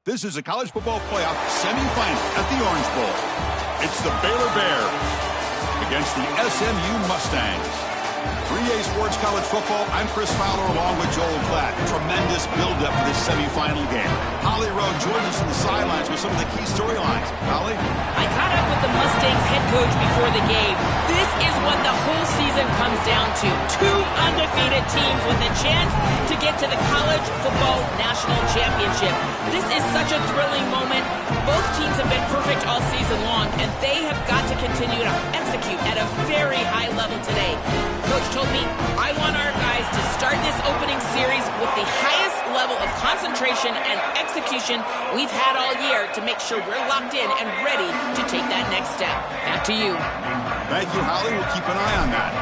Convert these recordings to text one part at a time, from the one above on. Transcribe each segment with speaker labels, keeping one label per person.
Speaker 1: This is a college football playoff semifinal at the Orange Bowl. It's the Baylor Bears against the SMU Mustangs. 3A Sports College Football, I'm Chris Fowler along with Joel Klatt. Tremendous build-up for this semifinal game. Holly Rowe joins us on the sidelines with some of the key storylines. Holly?
Speaker 2: I caught up with the Mustangs head coach before the game. This is what the whole season comes down to. Two undefeated teams with a chance to get to the College Football National Championship. This is such a thrilling moment. Both teams have been perfect all season long, and they have got to continue to execute at a very high level today. Coach told me, I want our guys to start this opening series with the highest level of concentration and execution we've had all year to make sure we're locked in and ready to take that next step. Back to you.
Speaker 1: Thank you, Holly. We'll keep an eye on that.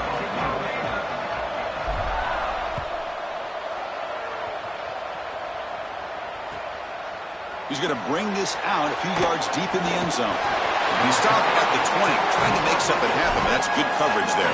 Speaker 1: He's going to bring this out a few yards deep in the end zone. And he stopped at the 20, trying to make something happen, but that's good coverage there.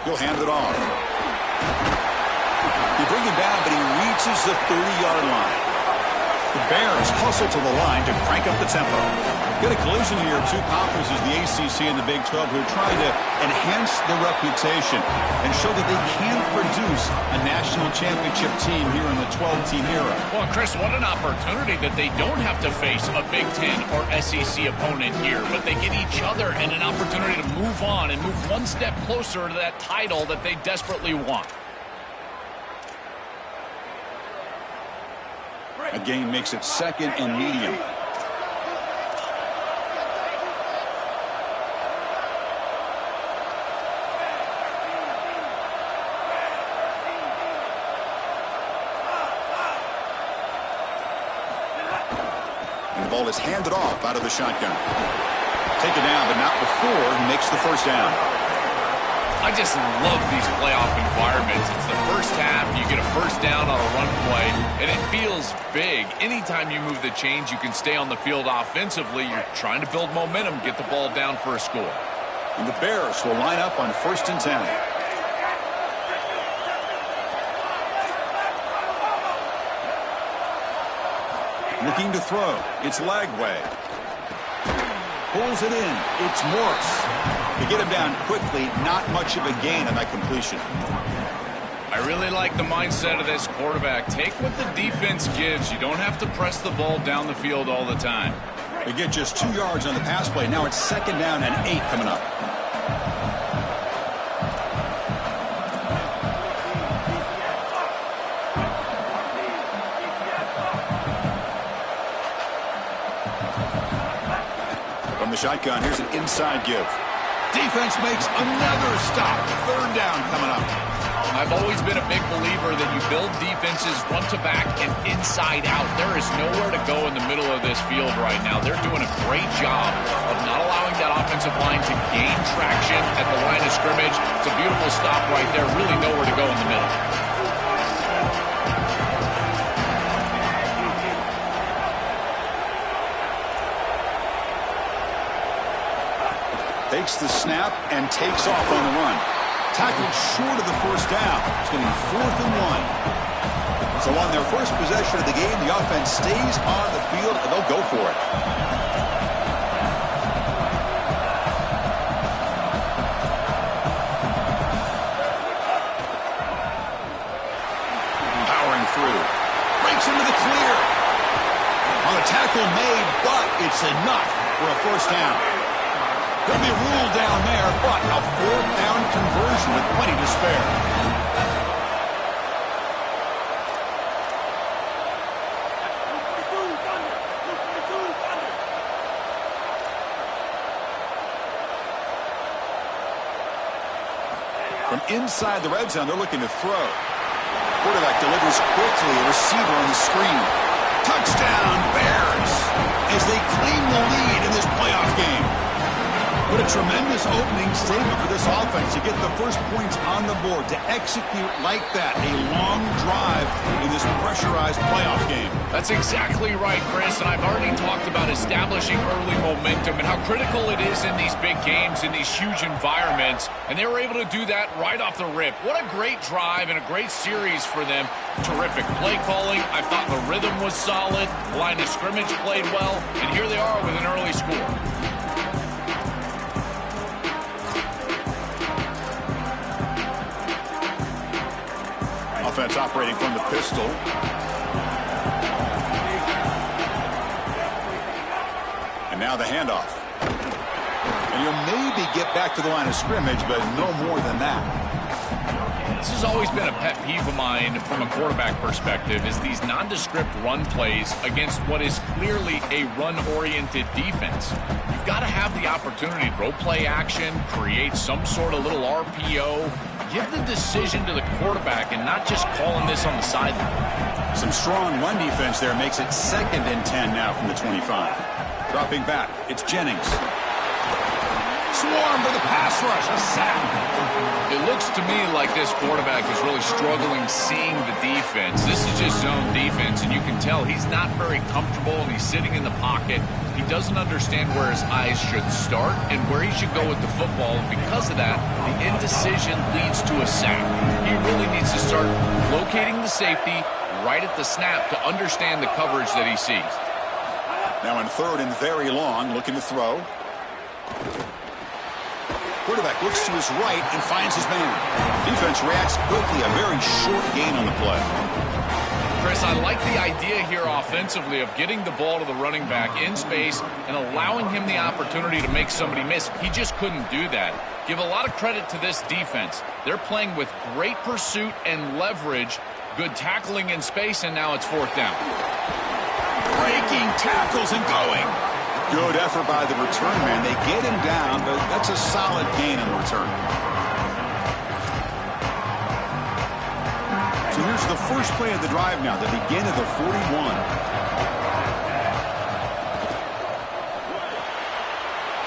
Speaker 1: He'll hand it off. You bring him down, but he reaches the 30-yard line. The Bears hustle to the line to crank up the tempo. Get a collision here of two conferences, the ACC and the Big 12, who are trying to enhance their reputation and show that they can produce a national championship team here in the 12-team era.
Speaker 3: Well, Chris, what an opportunity that they don't have to face a Big 10 or SEC opponent here, but they get each other and an opportunity to move on and move one step closer to that title that they desperately want.
Speaker 1: A gain makes it second and medium. And the ball is handed off out of the shotgun. Take it down, but not before he makes the first down.
Speaker 3: I just love these playoff environments. It's the first half, you get a first down on a run play, and it feels big. Anytime you move the chains, you can stay on the field offensively. You're trying to build momentum, get the ball down for a score.
Speaker 1: And the Bears will line up on 1st and 10. Looking to throw. It's Lagway. Pulls it in. It's Morse. To get him down quickly, not much of a gain on that completion.
Speaker 3: I really like the mindset of this quarterback. Take what the defense gives. You don't have to press the ball down the field all the time.
Speaker 1: They get just 2 yards on the pass play. Now it's 2nd down and 8 coming up. From the shotgun, here's an inside give. Defense makes another stop. 3rd down coming up.
Speaker 3: I've always been a big believer that you build defenses front to back and inside out. There is nowhere to go in the middle of this field right now. They're doing a great job of not allowing that offensive line to gain traction at the line of scrimmage. It's a beautiful stop right there. Really nowhere to go in the middle.
Speaker 1: Takes the snap and takes off on the run. Tackled short of the first down. It's going to be 4th and 1. So on their first possession of the game, the offense stays on the field, and they'll go for it. Powering through. Breaks into the clear. On the tackle made, but it's enough for a first down. Going to be ruled down there, but a 4th down conversion with plenty to spare. From inside the red zone, they're looking to throw. Quarterback delivers quickly, a receiver on the screen. Touchdown, Bears, as they claim the lead in this playoff game. What a tremendous opening statement for this offense to get the first points on the board, to execute like that, a long drive in this pressurized playoff game.
Speaker 3: That's exactly right, Chris, and I've already talked about establishing early momentum and how critical it is in these big games, in these huge environments, and they were able to do that right off the rip. What a great drive and a great series for them. Terrific play calling. I thought the rhythm was solid. The line of scrimmage played well, and here they are with an early score.
Speaker 1: Offense operating from the pistol. And now the handoff. And you'll maybe get back to the line of scrimmage, but no more than that.
Speaker 3: This has always been a pet peeve of mine from a quarterback perspective, is these nondescript run plays against what is clearly a run-oriented defense. You've got to have the opportunity to throw play action, create some sort of little RPO, give the decision to the quarterback and not just calling this on the sideline.
Speaker 1: Some strong run defense there makes it 2nd and 10 now from the 25. Dropping back, it's Jennings. Swarm for the pass rush, a sack.
Speaker 3: It looks to me like this quarterback is really struggling seeing the defense. This is just zone defense, and you can tell he's not very comfortable, and he's sitting in the pocket. He doesn't understand where his eyes should start and where he should go with the football. And because of that, the indecision leads to a sack. He really needs to start locating the safety right at the snap to understand the coverage that he sees.
Speaker 1: Now in 3rd and very long, looking to throw. Quarterback looks to his right and finds his man. Defense reacts quickly, a very short gain on the play.
Speaker 3: Chris, I like the idea here offensively of getting the ball to the running back in space and allowing him the opportunity to make somebody miss. He just couldn't do that. Give a lot of credit to this defense. They're playing with great pursuit and leverage, good tackling in space, and now it's 4th down.
Speaker 1: Breaking tackles and going. Good effort by the return man. They get him down, but that's a solid gain in the return. So here's the first play of the drive now, the begin of the 41.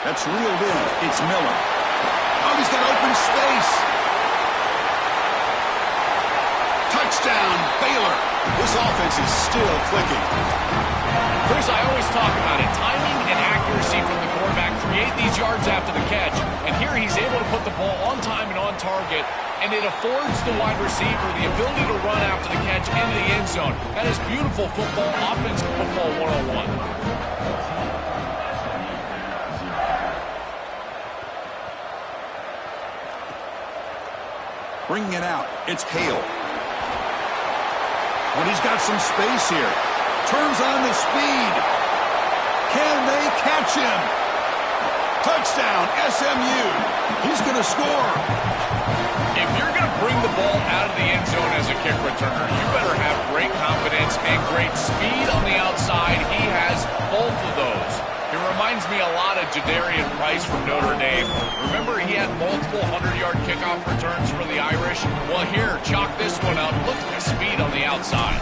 Speaker 1: That's reeled in. It's Miller. Oh, he's got open space. Touchdown, Baylor. This offense is still clicking.
Speaker 3: Chris, I always talk about it. Timing and accuracy from the quarterback create these yards after the catch. And here he's able to put the ball on time and on target. And it affords the wide receiver the ability to run after the catch into the end zone. That is beautiful football, offensive football 101.
Speaker 1: Bringing it out, it's Hale. But he's got some space here. Turns on the speed. Can they catch him? Touchdown, SMU. He's going to score.
Speaker 3: If you're going to bring the ball out of the end zone as a kick returner, you better have great confidence and great speed on the outside. He has both of those. It reminds me a lot of Jadarian Price from Notre Dame. Remember, he had multiple 100-yard kickoff returns for the Irish? Well, here, chalk this one up. Look at the speed on the outside.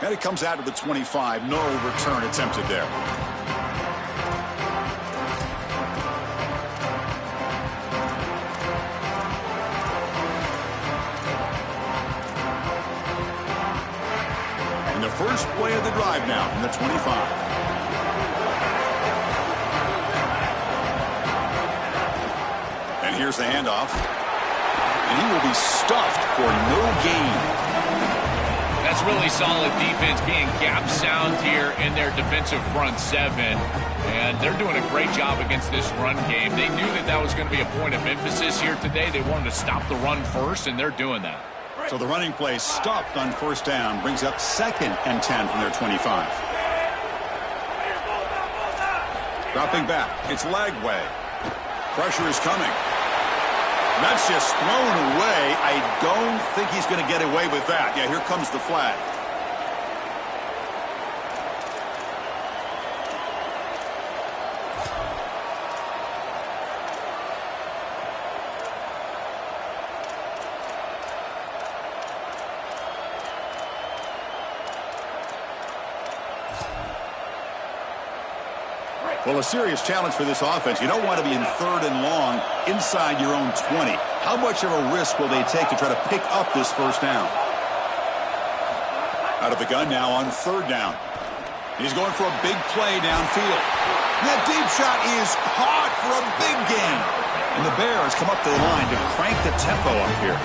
Speaker 1: And it comes out to the 25. No return attempted there. And the first play of the drive now from the 25. And here's the handoff. And he will be stuffed for no gain.
Speaker 3: That's really solid defense, being gap sound here in their defensive front 7. And they're doing a great job against this run game. They knew that that was going to be a point of emphasis here today. They wanted to stop the run first, and they're doing that.
Speaker 1: So the running play stopped on 1st down, brings up 2nd and 10 from their 25. Dropping back, it's Lagway. Pressure is coming. That's just thrown away. I don't think he's going to get away with that. Yeah, here comes the flag. Well, a serious challenge for this offense. You don't want to be in 3rd and long inside your own 20. How much of a risk will they take to try to pick up this first down? Out of the gun now on 3rd down. He's going for a big play downfield. That deep shot is caught for a big gain. And the Bears come up to the line to crank the tempo up here.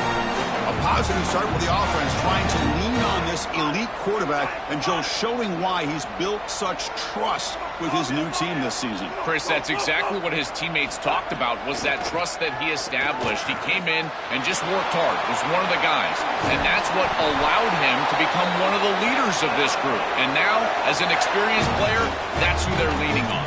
Speaker 1: A positive start for the offense, trying to lean on this elite quarterback, and Joe showing why he's built such trust with his new team this season.
Speaker 3: Chris, that's exactly what his teammates talked about, was that trust that he established. He came in and just worked hard, was one of the guys, and that's what allowed him to become one of the leaders of this group. And now, as an experienced player, that's who they're leaning on.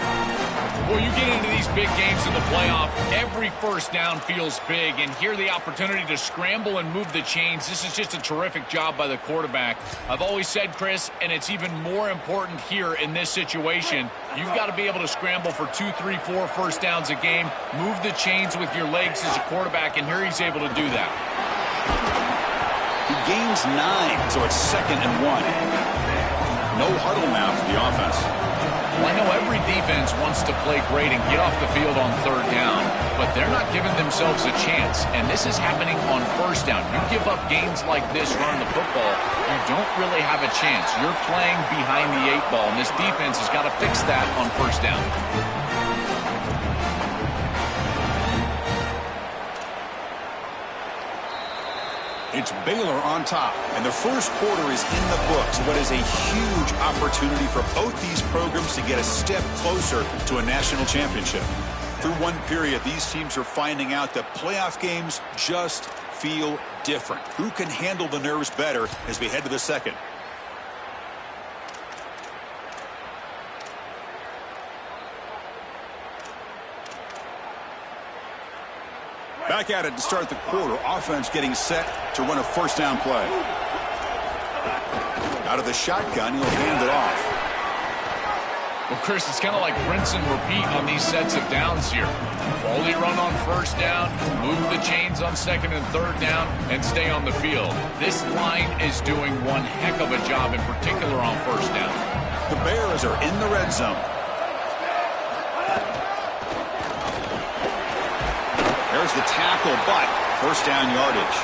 Speaker 3: Well, you get into these big games in the playoff, every first down feels big, and here the opportunity to scramble and move the chains. This is just a terrific job by the quarterback. I've always said, Chris, and it's even more important here in this situation, you've got to be able to scramble for 2, 3, 4 first downs a game, move the chains with your legs as a quarterback, and here he's able to do that.
Speaker 1: He gains 9, so it's 2nd and 1. No huddle now for the offense.
Speaker 3: Well, I know every defense wants to play great and get off the field on 3rd down, but they're not giving themselves a chance, and this is happening on 1st down. You give up gains like this running the football, you don't really have a chance. You're playing behind the 8 ball, and this defense has got to fix that on 1st down.
Speaker 1: It's Baylor on top, and the first quarter is in the books. What is a huge opportunity for both these programs to get a step closer to a national championship. Through one period, these teams are finding out that playoff games just feel different. Who can handle the nerves better as we head to the second? Back at it to start the quarter. Offense getting set to run a first down play. Out of the shotgun, he'll hand it off.
Speaker 3: Well, Chris, it's kind of like rinse and repeat on these sets of downs here. Quality run on 1st down, move the chains on 2nd and 3rd down, and stay on the field. This line is doing one heck of a job, in particular on 1st down.
Speaker 1: The Bears are in the red zone. There's the tackle, but first down yardage.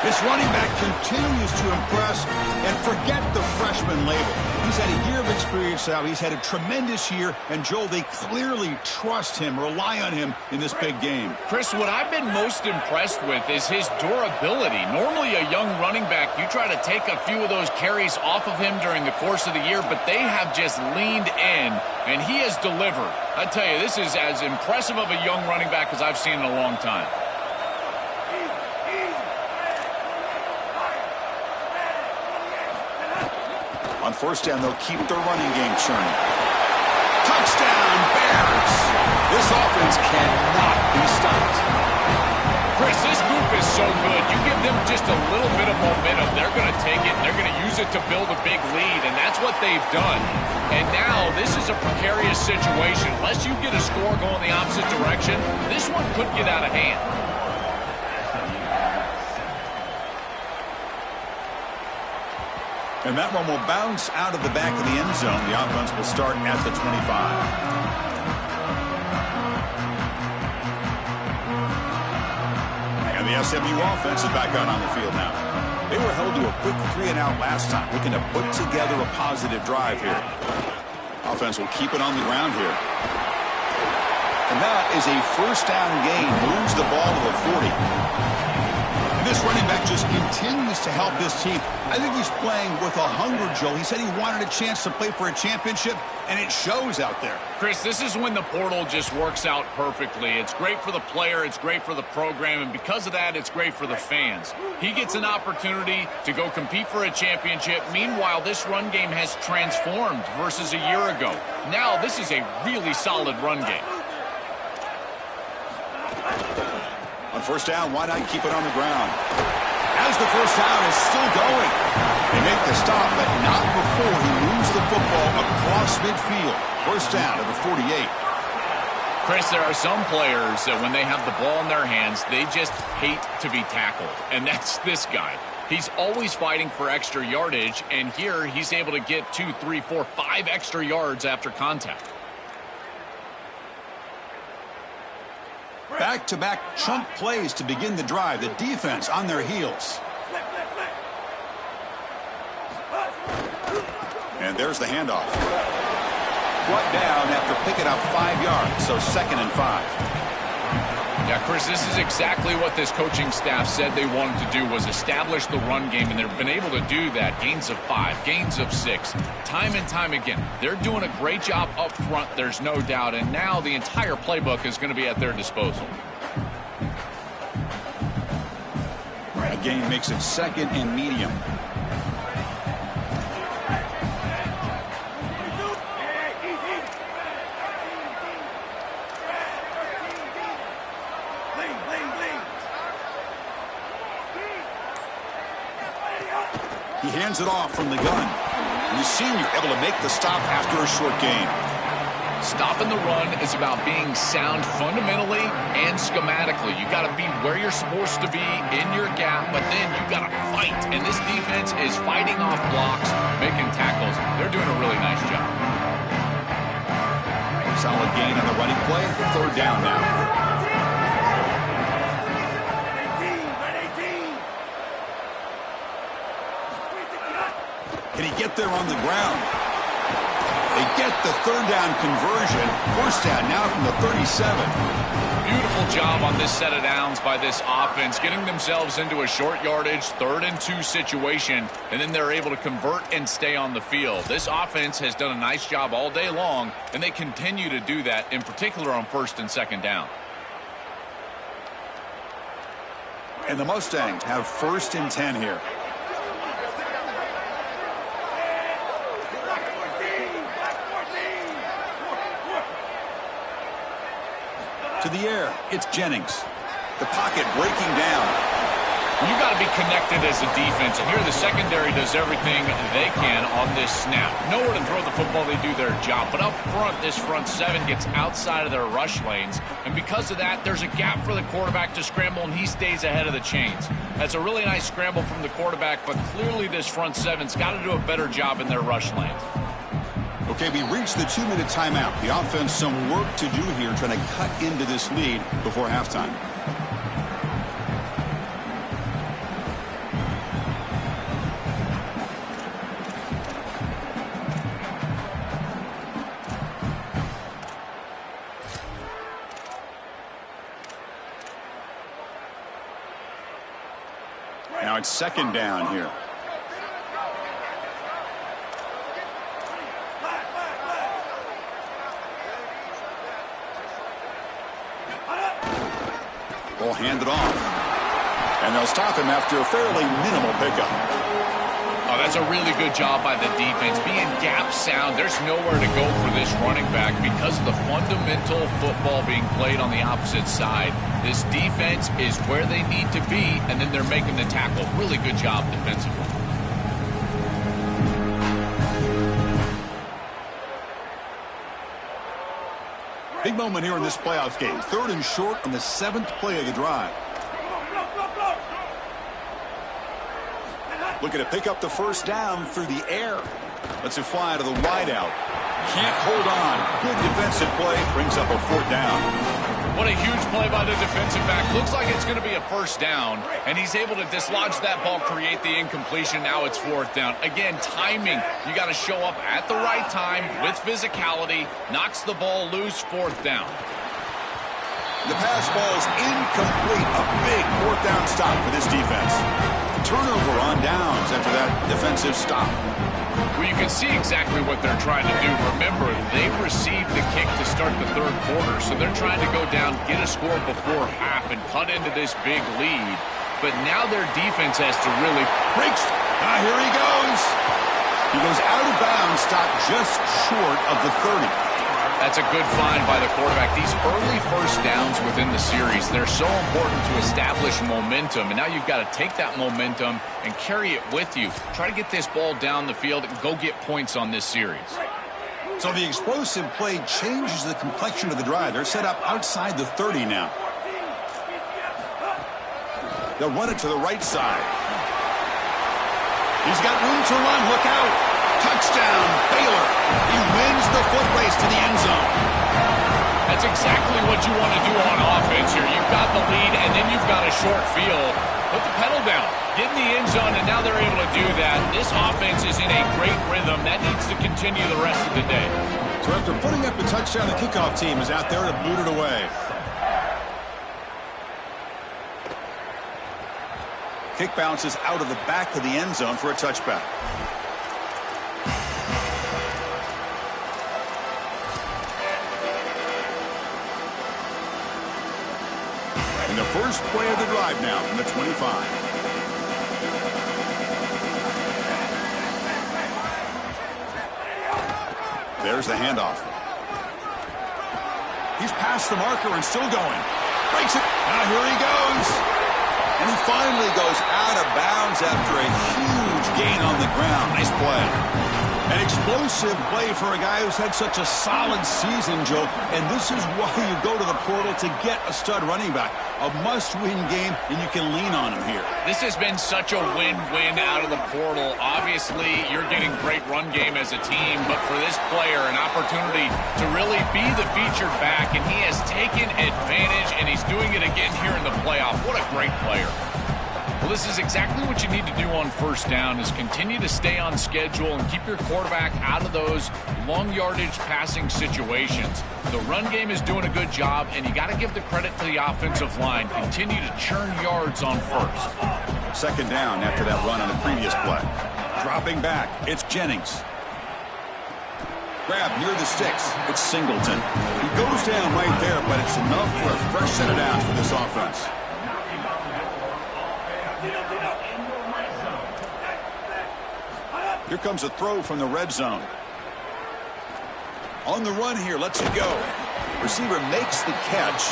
Speaker 1: This running back continues to impress, and forget the freshman label. He's had a year of experience now. He's had a tremendous year, and Joel, they clearly trust him, rely on him in this big game.
Speaker 3: Chris, what I've been most impressed with is his durability. Normally a young running back, you try to take a few of those carries off of him during the course of the year, but they have just leaned in, and he has delivered. I tell you, this is as impressive of a young running back as I've seen in a long time.
Speaker 1: On first down, they'll keep their running game churning. Touchdown, Bears! This offense cannot be stopped.
Speaker 3: Chris, this group is so good. You give them just a little bit of momentum, they're going to take it, and they're going to use it to build a big lead, and that's what they've done. And now, this is a precarious situation. Unless you get a score going the opposite direction, this one could get out of hand.
Speaker 1: And that one will bounce out of the back of the end zone. The offense will start at the 25. And the SMU offense is back out on the field now. They were held to a quick 3-and-out last time, looking to put together a positive drive here. Offense will keep it on the ground here. And that is a first down gain. Moves the ball to the 40. This running back just continues to help this team. I think he's playing with a hunger, Joe. He said he wanted a chance to play for a championship, and it shows out there.
Speaker 3: Chris, this is when the portal just works out perfectly. It's great for the player, it's great for the program, and because of that, it's great for the fans. He gets an opportunity to go compete for a championship. Meanwhile, this run game has transformed versus a year ago. Now, this is a really solid run game.
Speaker 1: On first down, why not keep it on the ground? As the first down is still going. They make the stop, but not before he moves the football across midfield. First down to the 48.
Speaker 3: Chris, there are some players that when they have the ball in their hands, they just hate to be tackled. And that's this guy. He's always fighting for extra yardage, and here he's able to get 2, 3, 4, 5 extra yards after contact.
Speaker 1: Back-to-back chunk plays to begin the drive. The defense on their heels. And there's the handoff. Brought down after picking up 5 yards, so 2nd and 5.
Speaker 3: Yeah, Chris, this is exactly what this coaching staff said they wanted to do, was establish the run game, and they've been able to do that. Gains of 5, gains of 6, time and time again. They're doing a great job up front, there's no doubt, and now the entire playbook is going to be at their disposal.
Speaker 1: A gain makes it 2nd and medium. He hands it off from the gun. And the senior able to make the stop after a short gain.
Speaker 3: Stopping the run is about being sound fundamentally and schematically. You got to be where you're supposed to be in your gap, but then you got to fight. And this defense is fighting off blocks, making tackles. They're doing a really nice job.
Speaker 1: Solid gain on the running play. 3rd down now. Can he get there on the ground? They get the 3rd down conversion. 1st down now from the 37.
Speaker 3: Beautiful job on this set of downs by this offense, getting themselves into a short yardage 3rd and 2 situation, and then they're able to convert and stay on the field. This offense has done a nice job all day long, and they continue to do that, in particular on 1st and 2nd down.
Speaker 1: And the Mustangs have 1st and 10 here. To the air, it's Jennings. The pocket breaking down.
Speaker 3: You got to be connected as a defense, and here the secondary does everything they can on this snap. Nowhere to throw the football, they do their job. But up front, this front 7 gets outside of their rush lanes, and because of that, there's a gap for the quarterback to scramble, and he stays ahead of the chains. That's a really nice scramble from the quarterback, but clearly this front 7's got to do a better job in their rush lanes.
Speaker 1: Okay, we reached the 2-minute timeout. The offense some work to do here, trying to cut into this lead before halftime. Now it's 2nd down here. Will hand it off. And they'll stop him after a fairly minimal pickup.
Speaker 3: Oh, that's a really good job by the defense. Being gap sound, there's nowhere to go for this running back because of the fundamental football being played on the opposite side. This defense is where they need to be, and then they're making the tackle. Really good job defensively.
Speaker 1: Big moment here in this playoff game. 3rd and short on the 7th play of the drive. Looking to pick up the 1st down through the air. Lets it fly to the wideout. Can't hold on. Good defensive play. Brings up a 4th down.
Speaker 3: What a huge play by the defensive back. Looks like it's going to be a 1st down, and he's able to dislodge that ball, create the incompletion. Now it's 4th down. Again, timing. You got to show up at the right time with physicality. Knocks the ball loose, 4th down.
Speaker 1: The pass ball's incomplete. A big 4th down stop for this defense. Turnover on downs after that defensive stop.
Speaker 3: Well, you can see exactly what they're trying to do. Remember, they received the kick to start the 3rd quarter, so they're trying to go down, get a score before half, and cut into this big lead. But now their defense has to really
Speaker 1: breaks. Here he goes. He goes out of bounds, stopped just short of the 30.
Speaker 3: That's a good find by the quarterback. These early 1st downs within the series, they're so important to establish momentum. And now you've got to take that momentum and carry it with you. Try to get this ball down the field and go get points on this series.
Speaker 1: So the explosive play changes the complexion of the drive. They're set up outside the 30 now. They'll run it to the right side. He's got room to run. Look out. Touchdown, Baylor. He wins the foot race to the end zone.
Speaker 3: That's exactly what you want to do on offense here. You've got the lead, and then you've got a short field. Put the pedal down. Get in the end zone, and now they're able to do that. This offense is in a great rhythm. That needs to continue the rest of the day.
Speaker 1: So after putting up the touchdown, the kickoff team is out there to boot it away. Kick bounces out of the back of the end zone for a touchback. And the first play of the drive now from the 25. There's the handoff. He's past the marker and still going. Breaks it. Now here he goes. And he finally goes out of bounds after a huge gain on the ground. Nice play. An explosive play for a guy who's had such a solid season, Joe. And this is why you go to the portal to get a stud running back. A must-win game, and you can lean on him here.
Speaker 3: This has been such a win-win out of the portal. Obviously, you're getting great run game as a team, but for this player, an opportunity to really be the featured back, and he has taken advantage, and he's doing it again here in the playoff. What a great player. Well, this is exactly what you need to do on first down, is continue to stay on schedule and keep your quarterback out of those long yardage passing situations. The run game is doing a good job, and you got to give the credit to the offensive line. Continue to churn yards on first.
Speaker 1: Second down after that run on the previous play. Dropping back, it's Jennings. Grab near the sticks, it's Singleton. He goes down right there, but it's enough for a fresh set of downs for this offense. Here comes a throw from the red zone. On the run here, lets it go. Receiver makes the catch.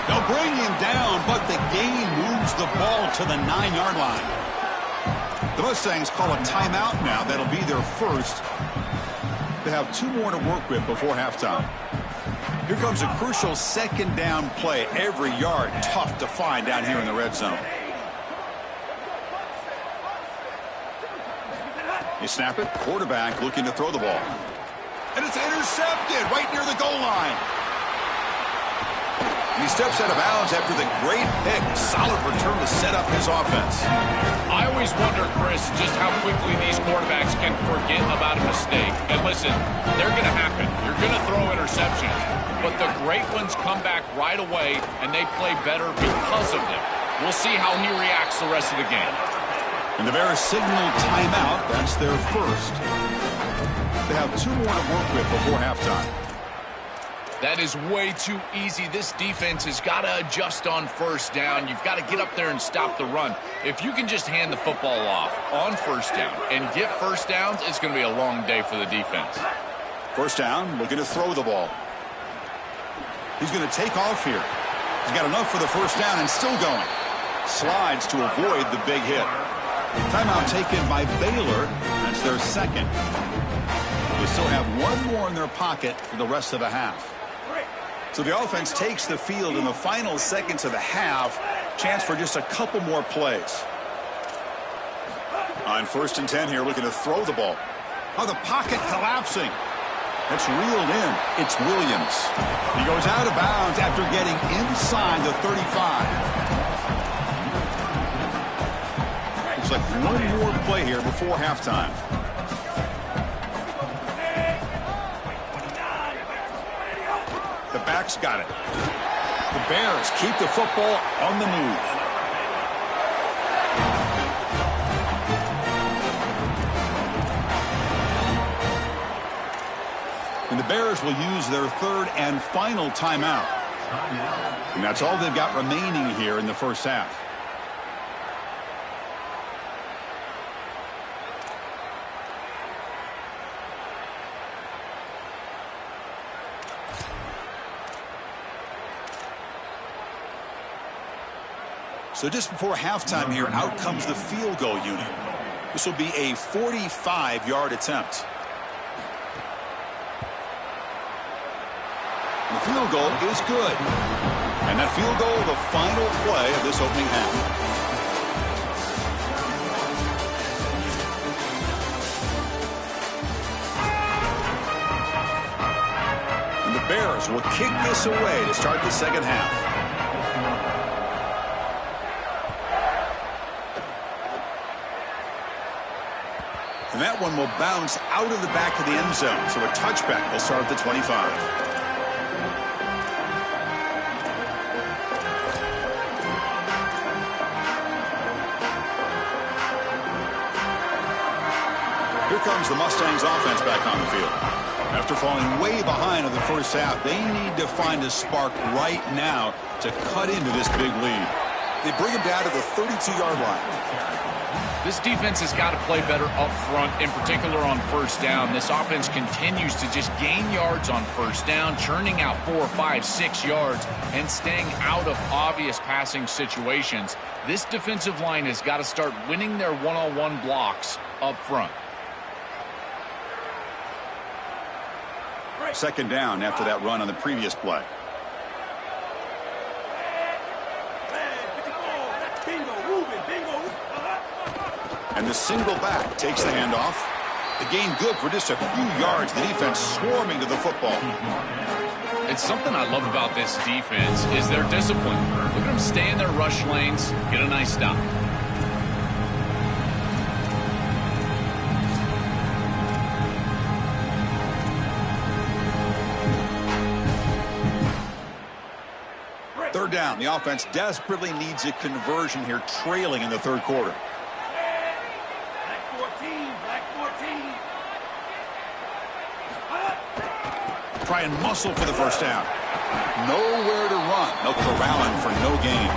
Speaker 1: They'll bring him down, but the gain moves the ball to the 9-yard line. The Mustangs call a timeout now. That'll be their first. They have 2 more to work with before halftime. Here comes a crucial second down play. Every yard tough to find down here in the red zone. You snap it, quarterback looking to throw the ball. And it's intercepted right near the goal line. And he steps out of bounds after the great pick. Solid return to set up his offense.
Speaker 3: I always wonder, Chris, just how quickly these quarterbacks can forget about a mistake. And listen, they're going to happen. You're going to throw interceptions. But the great ones come back right away, and they play better because of them. We'll see how he reacts the rest of the game.
Speaker 1: And the Bears signal timeout. That's their first. They have 2 more to work with before halftime.
Speaker 3: That is way too easy. This defense has got to adjust on first down. You've got to get up there and stop the run. If you can just hand the football off on first down and get first downs, it's going to be a long day for the defense.
Speaker 1: First down, looking to throw the ball. He's going to take off here. He's got enough for the first down and still going. Slides to avoid the big hit. Timeout taken by Baylor. That's their second. They still have 1 more in their pocket for the rest of the half. So the offense takes the field in the final seconds of the half. Chance for just a couple more plays. On 1st and 10 here, looking to throw the ball. Oh, the pocket collapsing. It's reeled in. It's Williams. He goes out of bounds after getting inside the 35. Like 1 more play here before halftime. The back's got it. The Bears keep the football on the move. And the Bears will use their 3rd and final timeout. And that's all they've got remaining here in the first half. So just before halftime here, out comes the field goal unit. This will be a 45-yard attempt. The field goal is good. And that field goal, the final play of this opening half. And the Bears Bears will kick this away to start the second half. And that one will bounce out of the back of the end zone, so a touchback will start at the 25. Here comes the Mustangs offense back on the field. After falling way behind in the first half, they need to find a spark right now to cut into this big lead. They bring him down to the 32-yard line.
Speaker 3: This defense has got to play better up front, in particular on first down. This offense continues to just gain yards on first down, churning out 4, 5, 6 yards, and staying out of obvious passing situations. This defensive line has got to start winning their one-on-one blocks up front.
Speaker 1: Second down after that run on the previous play. And the single back takes the handoff. The gain good for just a few yards. The defense swarming to the football.
Speaker 3: It's something I love about this defense is their discipline. Look at them stay in their rush lanes, get a nice stop.
Speaker 1: Third down. The offense desperately needs a conversion here, trailing in the third quarter. Try and muscle for the first down. Nowhere to run. No corralling for no gain.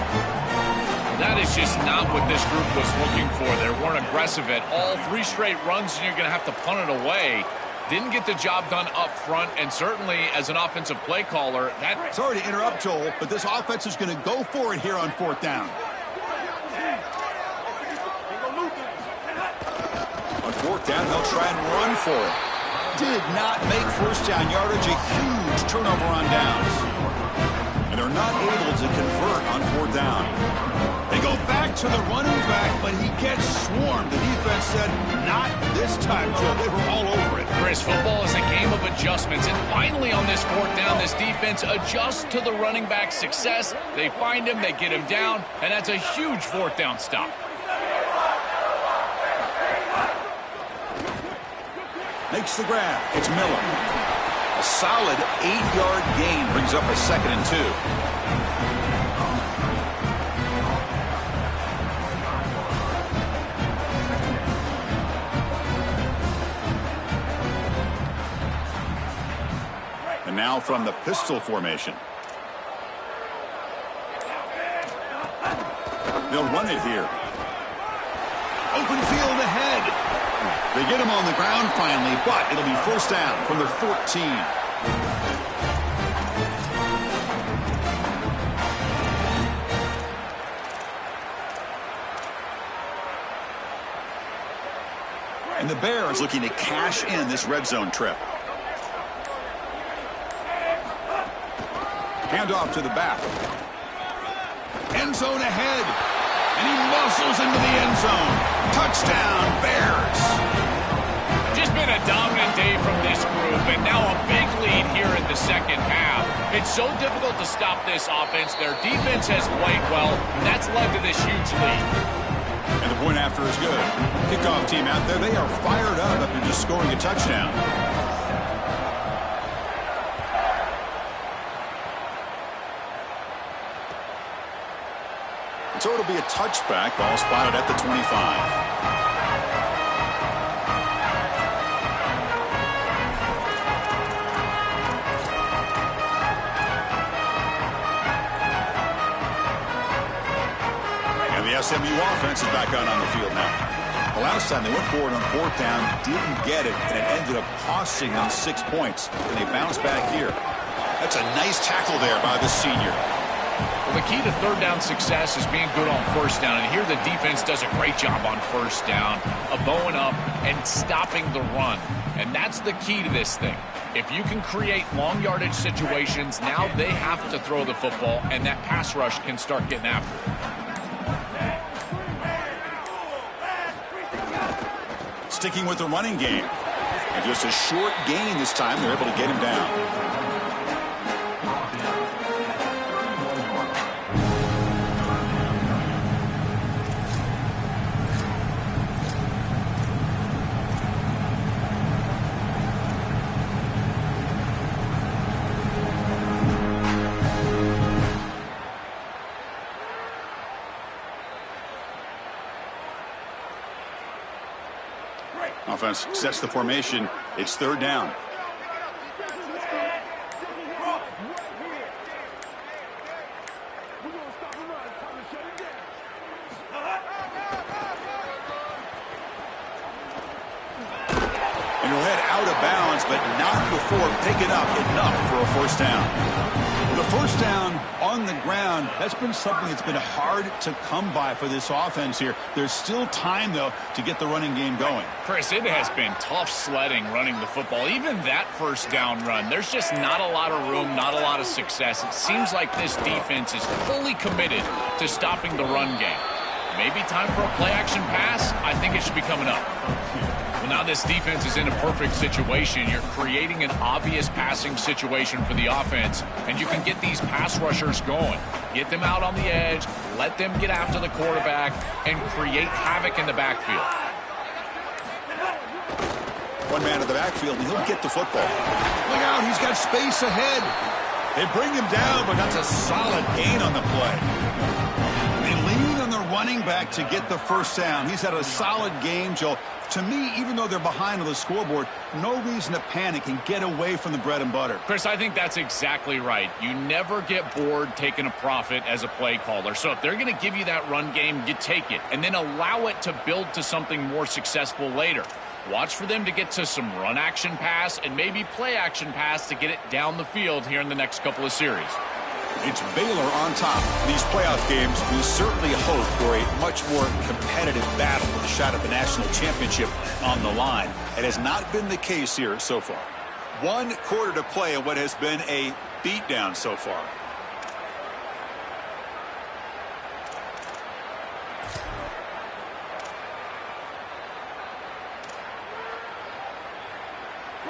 Speaker 3: That is just not what this group was looking for. They weren't aggressive at all. 3 straight runs, and you're going to have to punt it away. Didn't get the job done up front, and certainly as an offensive play caller, that...
Speaker 1: Sorry to interrupt, Joel, but this offense is going to go for it here on fourth down. On fourth down, they'll try and run for it. Did not make first down yardage, a huge turnover on downs. And they're not able to convert on fourth down. They go back to the running back, but he gets swarmed. The defense said, not this time, Joe. They were all over it.
Speaker 3: Chris, football is a game of adjustments. And finally on this fourth down, this defense adjusts to the running back's success. They find him, they get him down, and that's a huge fourth down stop.
Speaker 1: Makes the grab. It's Miller. A solid 8-yard gain brings up a 2nd and 2. And now from the pistol formation. They'll run it here. Open field ahead. They get him on the ground finally, but it'll be first down from their 14. And the Bears looking to cash in this red zone trip. Handoff to the back. End zone ahead. And he muscles into the end zone. Touchdown, Bears.
Speaker 3: Just been a dominant day from this group, and now a big lead here in the second half. It's so difficult to stop this offense. Their defense has played well, and that's led to this huge lead.
Speaker 1: And the point after is good. Kickoff team out there, they are fired up after just scoring a touchdown. So it'll be a touchback, ball spotted at the 25. And the SMU offense is back out on the field now. The last time they went forward on fourth down, didn't get it, and it ended up costing them 6 points. And they bounce back here. That's a nice tackle there by the senior.
Speaker 3: Well, the key to third down success is being good on first down. And here the defense does a great job on first down of bowing up and stopping the run. And that's the key to this thing. If you can create long yardage situations, now they have to throw the football, and that pass rush can start getting after
Speaker 1: it. Sticking with the running game. And just a short gain this time, they're able to get him down. Offense sets the formation. It's third down. And he'll head out of bounds, but not before picking up enough for a first down. The first down on the ground, that's been something that's been hard to come by for this offense here. There's still time, though, to get the running game going.
Speaker 3: Chris, it has been tough sledding running the football. Even that first down run, there's just not a lot of room, not a lot of success. It seems like this defense is fully committed to stopping the run game. Maybe time for a play-action pass? I think it should be coming up. Well, now this defense is in a perfect situation. You're creating an obvious passing situation for the offense, and you can get these pass rushers going. Get them out on the edge, let them get after the quarterback, and create havoc in the backfield.
Speaker 1: One man in the backfield, and he'll get the football. Look out, he's got space ahead. They bring him down, but that's a solid gain on the play. They lean on the running back to get the first down. He's had a solid game, Joe. To me, even though they're behind on the scoreboard, no reason to panic and get away from the bread and butter.
Speaker 3: Chris, I think that's exactly right. You never get bored taking a profit as a play caller. So if they're going to give you that run game, you take it, and then allow it to build to something more successful later. Watch for them to get to some run action pass and maybe play action pass to get it down the field here in the next couple of series.
Speaker 1: It's Baylor on top. These playoff games, we certainly hope for a much more competitive battle with a shot at the national championship on the line. It has not been the case here so far. 1 quarter to play in what has been a beatdown so far.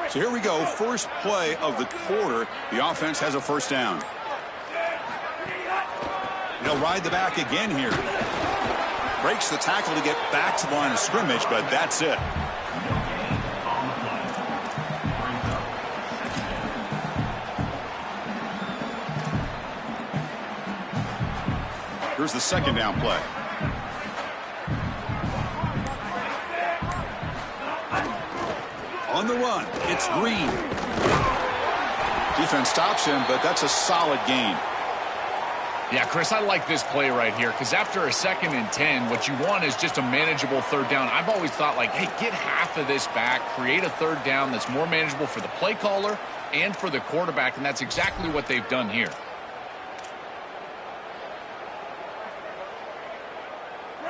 Speaker 1: So here we go, first play of the quarter. The offense has a first down. He'll ride the back again here. Breaks the tackle to get back to the line of scrimmage, but that's it. Here's the second down play. On the run, it's Green. Defense stops him, but that's a solid gain.
Speaker 3: Yeah, Chris, I like this play right here because after a 2nd and 10, what you want is just a manageable third down. I've always thought, like, hey, get half of this back, create a third down that's more manageable for the play caller and for the quarterback, and that's exactly what they've done here.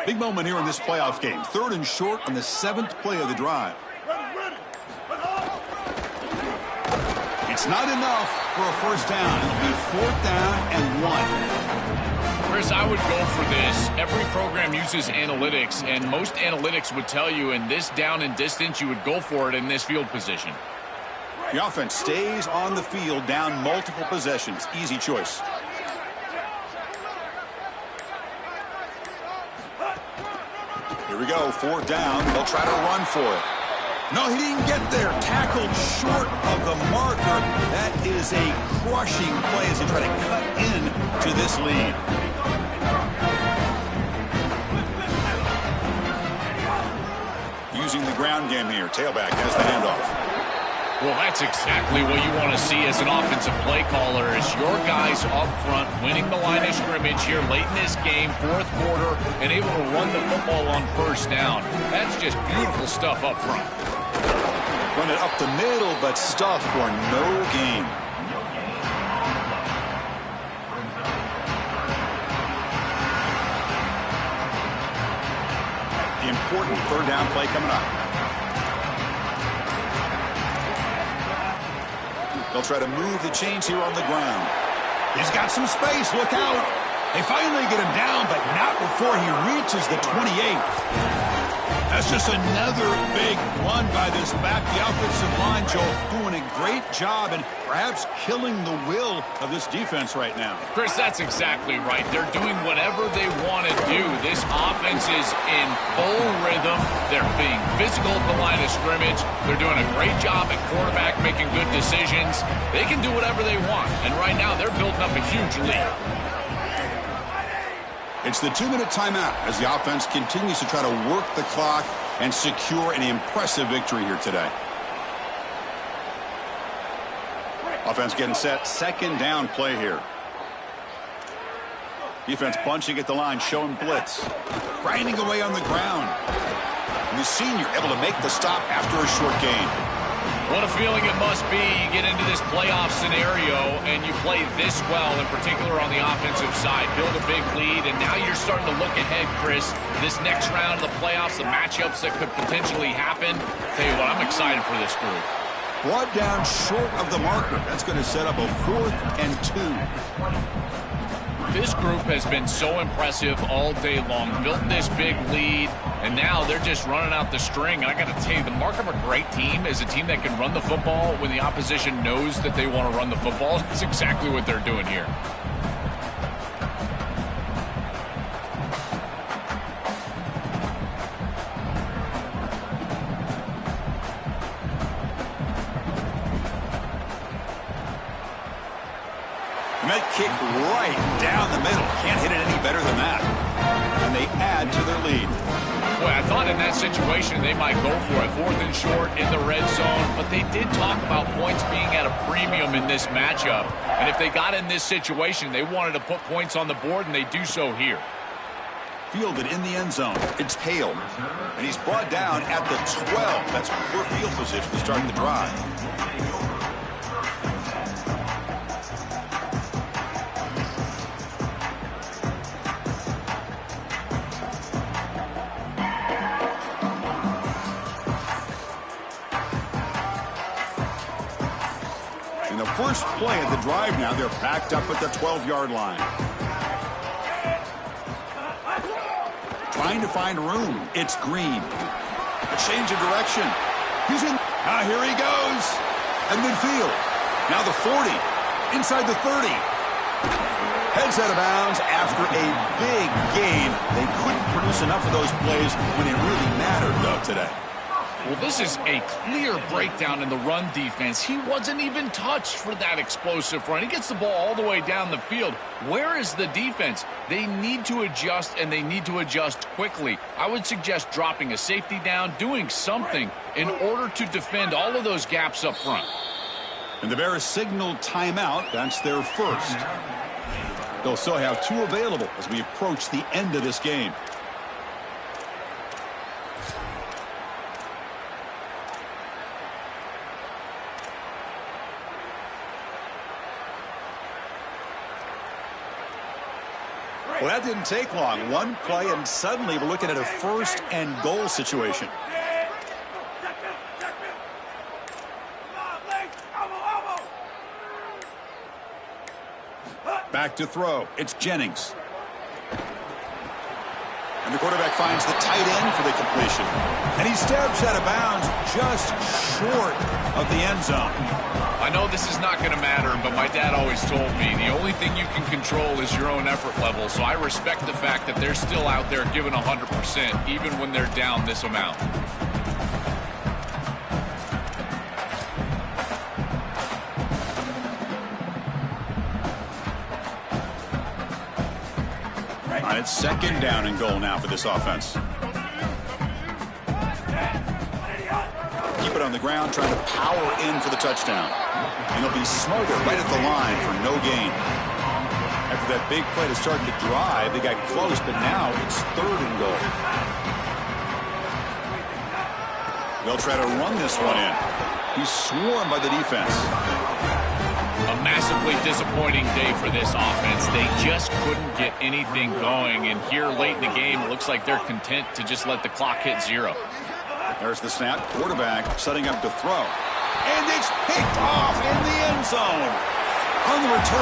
Speaker 1: Big moment here in this playoff game. 3rd and short on the 7th play of the drive. It's not enough for a first down. It'll be 4th down and 1.
Speaker 3: Chris, I would go for this. Every program uses analytics, and most analytics would tell you in this down and distance, you would go for it in this field position.
Speaker 1: The offense stays on the field down multiple possessions. Easy choice. Here we go, 4th down. They'll try to run for it. No, he didn't get there. Tackled short of the marker. That is a crushing play as they try to cut in to this lead. Using the ground game here. Tailback has the handoff.
Speaker 3: Well, that's exactly what you want to see as an offensive play caller is your guys up front winning the line of scrimmage here late in this game, 4th quarter, and able to run the football on first down. That's just beautiful stuff up front.
Speaker 1: Run it up the middle, but stuff for no gain. The important 3rd down play coming up. They'll try to move the chains here on the ground. He's got some space. Look out. They finally get him down, but not before he reaches the 28. That's just another big run by this back. The offensive line, Joe, doing a great job and perhaps killing the will of this defense right now.
Speaker 3: Chris, that's exactly right. They're doing whatever they want to do. This offense is in full rhythm. They're being physical at the line of scrimmage. They're doing a great job at quarterback, making good decisions. They can do whatever they want, and right now they're building up a huge lead.
Speaker 1: It's the 2-minute timeout as the offense continues to try to work the clock and secure an impressive victory here today. Offense getting set. Second down play here. Defense bunching at the line, showing blitz. Grinding away on the ground. And the senior able to make the stop after a short gain.
Speaker 3: What a feeling it must be. You get into this playoff scenario and you play this well, in particular on the offensive side. Build a big lead, and now you're starting to look ahead, Chris. This next round of the playoffs, the matchups that could potentially happen. Tell you what, I'm excited for this group.
Speaker 1: Brought down short of the marker. That's going to set up a 4th and 2.
Speaker 3: This group has been so impressive all day long. Built this big lead, and now they're just running out the string. And I got to tell you, the mark of a great team is a team that can run the football when the opposition knows that they want to run the football. That's exactly what they're doing here.
Speaker 1: And that kick right down the middle. Can't hit it any better than that. And they add to their lead.
Speaker 3: Boy, I thought in that situation they might go for it. 4th and short in the red zone. But they did talk about points being at a premium in this matchup. And if they got in this situation, they wanted to put points on the board, and they do so here.
Speaker 1: Fielded in the end zone. It's Hale. And he's brought down at the 12. That's poor field position to start the drive. In the first play of the drive now, they're packed up at the 12-yard line. Trying to find room. It's Green. A change of direction. He's in. Here he goes. At midfield. Now the 40. Inside the 30. Heads out of bounds after a big gain. They couldn't produce enough of those plays when it really mattered, though, today.
Speaker 3: Well, this is a clear breakdown in the run defense. He wasn't even touched for that explosive run. He gets the ball all the way down the field. Where is the defense? They need to adjust, and they need to adjust quickly. I would suggest dropping a safety down, doing something in order to defend all of those gaps up front.
Speaker 1: And the Bears signaled timeout. That's their first. They'll still have 2 available as we approach the end of this game. Well, that didn't take long. One play, and suddenly we're looking at a 1st and goal situation. Back to throw. It's Jennings. And the quarterback finds the tight end for the completion. And he steps out of bounds just short of the end zone.
Speaker 3: I know this is not going to matter, but my dad always told me the only thing you can control is your own effort level. So I respect the fact that they're still out there giving 100%, even when they're down this amount.
Speaker 1: It's second down and goal now for this offense. Keep it on the ground, trying to power in for the touchdown. And he'll be smothered right at the line for no gain. After that big play to start the drive, they got close, but now it's 3rd and goal. They'll try to run this one in. He's swarmed by the defense.
Speaker 3: A massively disappointing day for this offense. They just couldn't get anything going. And here late in the game, it looks like they're content to just let the clock hit 0.
Speaker 1: There's the snap. Quarterback setting up to throw. And it's picked off in the end zone. On the return.